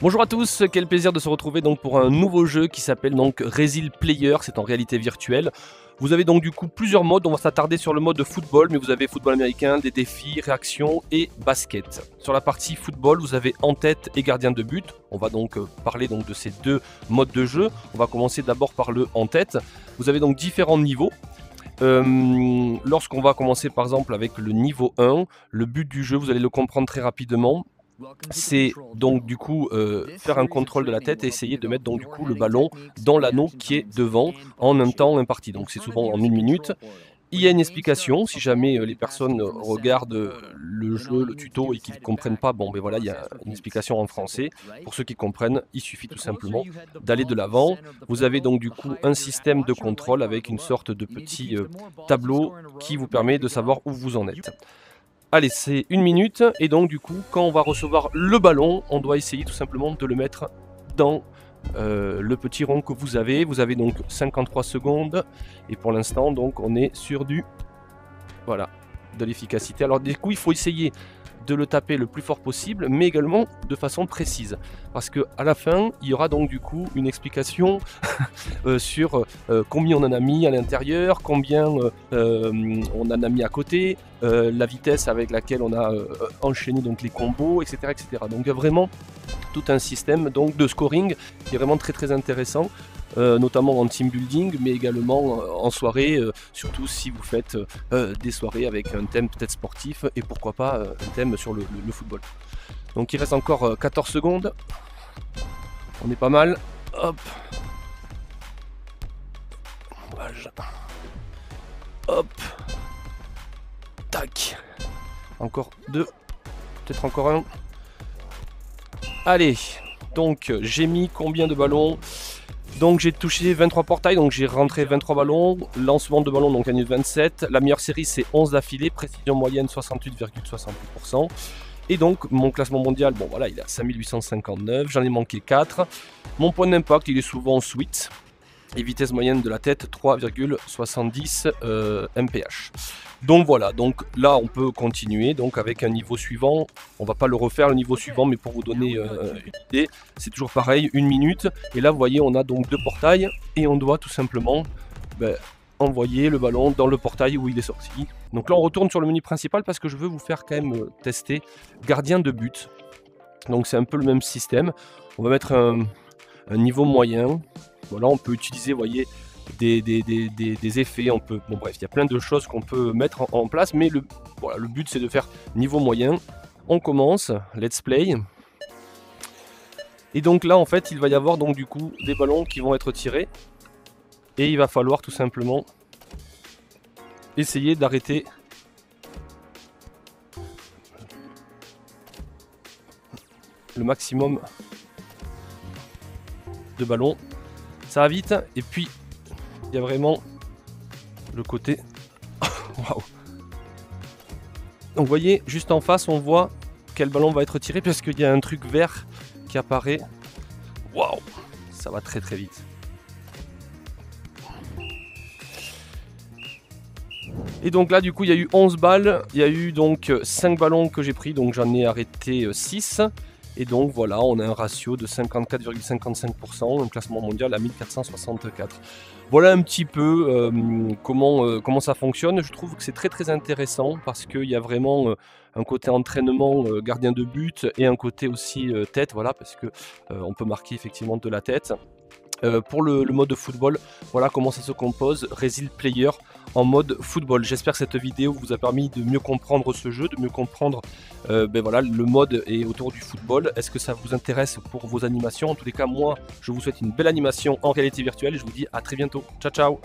Bonjour à tous, quel plaisir de se retrouver donc pour un nouveau jeu qui s'appelle donc Resil Player, c'est en réalité virtuelle. Vous avez donc du coup plusieurs modes, on va s'attarder sur le mode football, mais vous avez football américain, des défis, réactions et basket. Sur la partie football, vous avez en tête et gardien de but. On va donc parler donc de ces deux modes de jeu. On va commencer d'abord par le en tête. Vous avez donc différents niveaux. Lorsqu'on va commencer par exemple avec le niveau 1, le but du jeu, vous allez le comprendre très rapidement. C'est donc du coup faire un contrôle de la tête et essayer de mettre donc du coup le ballon dans l'anneau qui est devant en un temps imparti. Donc c'est souvent en 1 minute. Il y a une explication, si jamais les personnes regardent le jeu, le tuto et qu'ils ne comprennent pas, bon ben voilà, il y a une explication en français. Pour ceux qui comprennent, il suffit tout simplement d'aller de l'avant. Vous avez donc du coup un système de contrôle avec une sorte de petit tableau qui vous permet de savoir où vous en êtes. Allez, c'est 1 minute, et donc du coup, quand on va recevoir le ballon, on doit essayer tout simplement de le mettre dans le petit rond que vous avez. Vous avez donc 53 secondes, et pour l'instant, donc on est sur du... Voilà, de l'efficacité. Alors du coup, il faut essayer de le taper le plus fort possible, mais également de façon précise. Parce que à la fin, il y aura donc du coup une explication sur combien on en a mis à l'intérieur, combien on en a mis à côté, la vitesse avec laquelle on a enchaîné donc les combos, etc., etc. Donc il y a vraiment tout un système donc de scoring qui est vraiment très très intéressant. Notamment en team building, mais également en soirée, surtout si vous faites des soirées avec un thème peut-être sportif et pourquoi pas un thème sur le football. Donc il reste encore 14 secondes, on est pas mal, hop, hop, tac, encore deux, peut-être encore un, allez, donc j'ai mis combien de ballons ? Donc j'ai touché 23 portails, donc j'ai rentré 23 ballons, lancement de ballon donc gagné 27, la meilleure série c'est 11 d'affilée, précision moyenne 68,68%, et donc mon classement mondial, bon voilà il est à 5859, j'en ai manqué 4, mon point d'impact il est souvent sweet, et vitesse moyenne de la tête 3,70 mph. Donc voilà, donc là on peut continuer donc avec un niveau suivant. On va pas le refaire le niveau suivant, mais pour vous donner une idée, c'est toujours pareil, 1 minute. Et là vous voyez on a donc 2 portails et on doit tout simplement envoyer le ballon dans le portail où il est sorti. Donc là on retourne sur le menu principal parce que je veux vous faire quand même tester gardien de but. Donc c'est un peu le même système. On va mettre un niveau moyen. Voilà, on peut utiliser, vous voyez, des effets, on peut, bon bref, il y a plein de choses qu'on peut mettre en place, mais voilà, le but c'est de faire niveau moyen. On commence, let's play. Et donc là en fait il va y avoir donc du coup des ballons qui vont être tirés, et il va falloir tout simplement essayer d'arrêter le maximum de ballons. Ça va vite, et puis il y a vraiment le côté waouh. Donc vous voyez juste en face on voit quel ballon va être tiré parce qu'il y a un truc vert qui apparaît. Waouh, ça va très très vite. Et donc là du coup il y a eu 11 balles, il y a eu donc 5 ballons que j'ai pris, donc j'en ai arrêté 6. Et donc voilà, on a un ratio de 54,55%, un classement mondial à 1464. Voilà un petit peu comment ça fonctionne. Je trouve que c'est très très intéressant parce qu'il y a vraiment un côté entraînement gardien de but et un côté aussi tête, voilà, parce que on peut marquer effectivement de la tête. Pour le mode football, voilà comment ça se compose, Resil Player en mode football. J'espère que cette vidéo vous a permis de mieux comprendre ce jeu, de mieux comprendre voilà, le mode et autour du football. Est-ce que ça vous intéresse pour vos animations? En tous les cas, moi, je vous souhaite une belle animation en réalité virtuelle et je vous dis à très bientôt. Ciao, ciao!